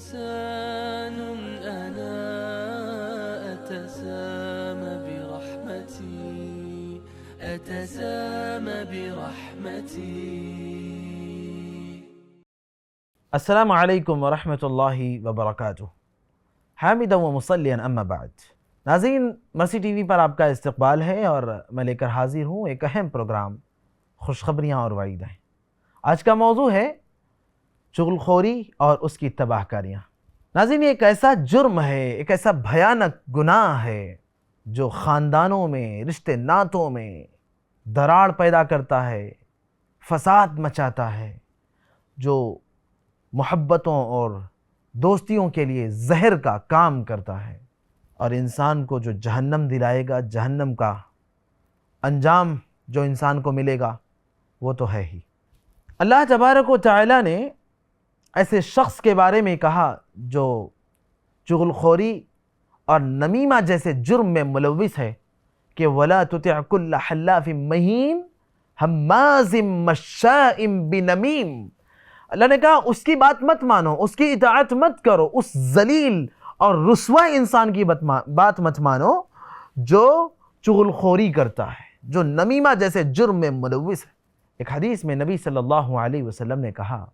إنسان أنا أتسامى برحمتي. السلام علیکم ورحمۃ اللہ وبرکاتہ. حامدا و مصلیًا اما بعد. ناظرین، مرسی ٹی وی پر آپ کا استقبال ہے اور میں لے کر حاضر ہوں ایک اہم پروگرام خوشخبریاں اور وعیدیں. آج کا موضوع ہے چغل خوری اور اس کی تباہ کاریاں. ناظرین، یہ ایک ایسا جرم ہے، ایک ایسا بھیانک گناہ ہے جو خاندانوں میں، رشتے ناتوں میں دراڑ پیدا کرتا ہے، فساد مچاتا ہے، جو محبتوں اور دوستیوں کے لیے زہر کا کام کرتا ہے اور انسان کو جو جہنم دلائے گا، جہنم کا انجام جو انسان کو ملے گا وہ تو ہے ہی. اللہ تبارک و تعالی نے ایسے شخص کے بارے میں کہا جو چغل خوری اور نمیمہ جیسے جرم میں ملوث ہے کہ وَلَا تُطِعْ كُلَّ حَلَّافٍ مَّهِينٍ ہَمَّازٍ مَّشَّاءٍ بِنَمِيمٍ. اللہ نے کہا اس کی بات مت مانو، اس کی اطاعت مت کرو، اس ذلیل اور رسوا انسان کی بات مت مانو جو چغل خوری کرتا ہے، جو نمیمہ جیسے جرم میں ملوث ہے. ایک حدیث میں نبی صلی اللہ علیہ وسلم نے کہا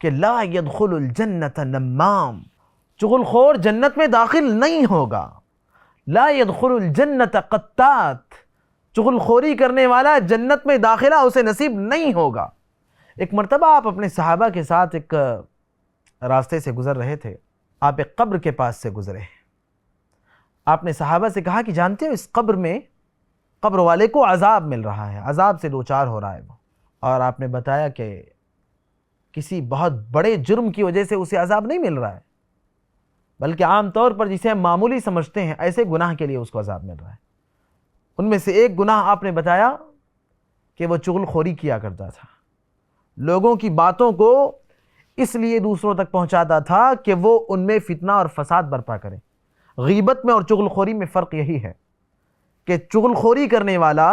کہ لا يدخل الجنت نمام، چغل خور جنت میں داخل نہیں ہوگا. لا يدخل الجنت قطات، چغل خوری کرنے والا جنت میں داخلہ اسے نصیب نہیں ہوگا. ایک مرتبہ آپ اپنے صحابہ کے ساتھ ایک راستے سے گزر رہے تھے. آپ ایک قبر کے پاس سے گزرے. آپ نے صحابہ سے کہا کہ جانتے ہو اس قبر میں قبر والے کو عذاب مل رہا ہے، عذاب سے دوچار ہو رہا ہے وہ. اور آپ نے بتایا کہ کسی بہت بڑے جرم کی وجہ سے اسے عذاب نہیں مل رہا ہے، بلکہ عام طور پر جسے ہم معمولی سمجھتے ہیں ایسے گناہ کے لیے اس کو عذاب مل رہا ہے. ان میں سے ایک گناہ آپ نے بتایا کہ وہ چغل خوری کیا کرتا تھا، لوگوں کی باتوں کو اس لیے دوسروں تک پہنچاتا تھا کہ وہ ان میں فتنہ اور فساد برپا کرے. غیبت میں اور چغل خوری میں فرق یہی ہے کہ چغل خوری کرنے والا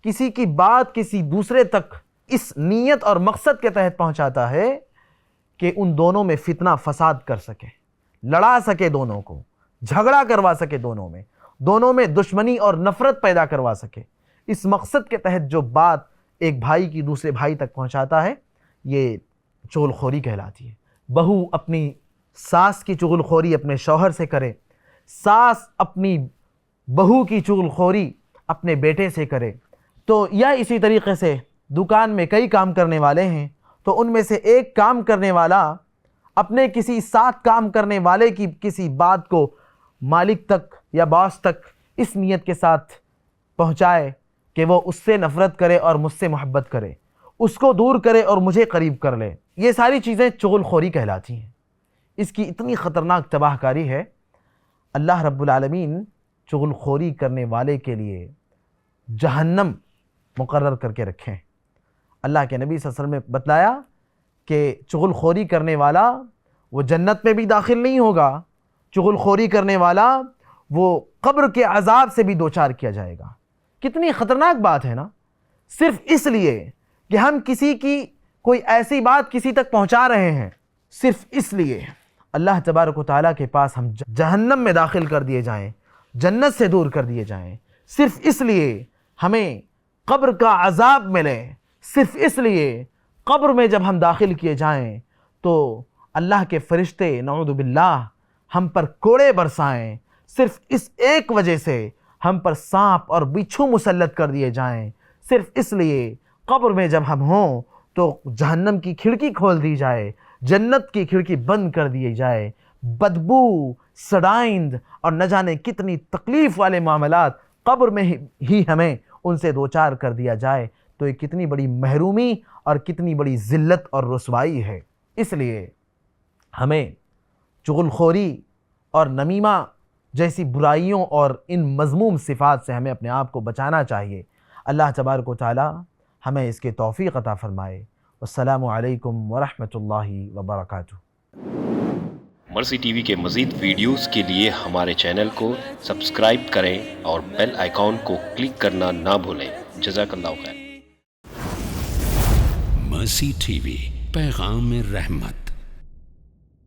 کسی کی بات کسی دوسرے تک اس نیت اور مقصد کے تحت پہنچاتا ہے کہ ان دونوں میں فتنہ فساد کر سکے، لڑا سکے، دونوں کو جھگڑا کروا سکے، دونوں میں دشمنی اور نفرت پیدا کروا سکے. اس مقصد کے تحت جو بات ایک بھائی کی دوسرے بھائی تک پہنچاتا ہے یہ چغل خوری کہلاتی ہے. بہو اپنی ساس کی چغل خوری اپنے شوہر سے کرے، ساس اپنی بہو کی چغل خوری اپنے بیٹے سے کرے، تو یا اسی طریقے سے دکان میں کئی کام کرنے والے ہیں تو ان میں سے ایک کام کرنے والا اپنے کسی ساتھ کام کرنے والے کی کسی بات کو مالک تک یا باس تک اس نیت کے ساتھ پہنچائے کہ وہ اس سے نفرت کرے اور مجھ سے محبت کرے، اس کو دور کرے اور مجھے قریب کر لے. یہ ساری چیزیں چغل خوری کہلاتی ہیں. اس کی اتنی خطرناک تباہ کاری ہے. اللہ رب العالمین چغل خوری کرنے والے کے لیے جہنم مقرر کر کے رکھیں. اللہ کے نبی صلی اللہ علیہ وسلم نے بتلایا کہ چغل خوری کرنے والا وہ جنت میں بھی داخل نہیں ہوگا، چغل خوری کرنے والا وہ قبر کے عذاب سے بھی دوچار کیا جائے گا. کتنی خطرناک بات ہے نا. صرف اس لیے کہ ہم کسی کی کوئی ایسی بات کسی تک پہنچا رہے ہیں، صرف اس لیے اللہ تبارک و تعالیٰ کے پاس ہم جہنم میں داخل کر دیے جائیں، جنت سے دور کر دیے جائیں. صرف اس لیے ہمیں قبر کا عذاب ملے، صرف اس لیے قبر میں جب ہم داخل کیے جائیں تو اللہ کے فرشتے نعوذ باللہ ہم پر کوڑے برسائیں، صرف اس ایک وجہ سے ہم پر سانپ اور بچھو مسلط کر دیے جائیں. صرف اس لیے قبر میں جب ہم ہوں تو جہنم کی کھڑکی کھول دی جائے، جنت کی کھڑکی بند کر دی جائے، بدبو، سڑائند اور نہ جانے کتنی تکلیف والے معاملات قبر میں ہی ہمیں ان سے دوچار کر دیا جائے، تو یہ کتنی بڑی محرومی اور کتنی بڑی ذلت اور رسوائی ہے. اس لیے ہمیں چغل خوری اور نمیمہ جیسی برائیوں اور ان مذموم صفات سے ہمیں اپنے آپ کو بچانا چاہیے. اللہ تبارک و تعالی ہمیں اس کے توفیق عطا فرمائے. والسلام علیکم ورحمۃ اللہ وبرکاتہ. مرسی ٹی وی کے مزید ویڈیوز کے لیے ہمارے چینل کو سبسکرائب کریں اور بیل آئیکن کو کلک کرنا نہ بھولیں. جزاک اللہ خیر. مرسی ٹی وی، پیغام رحمت.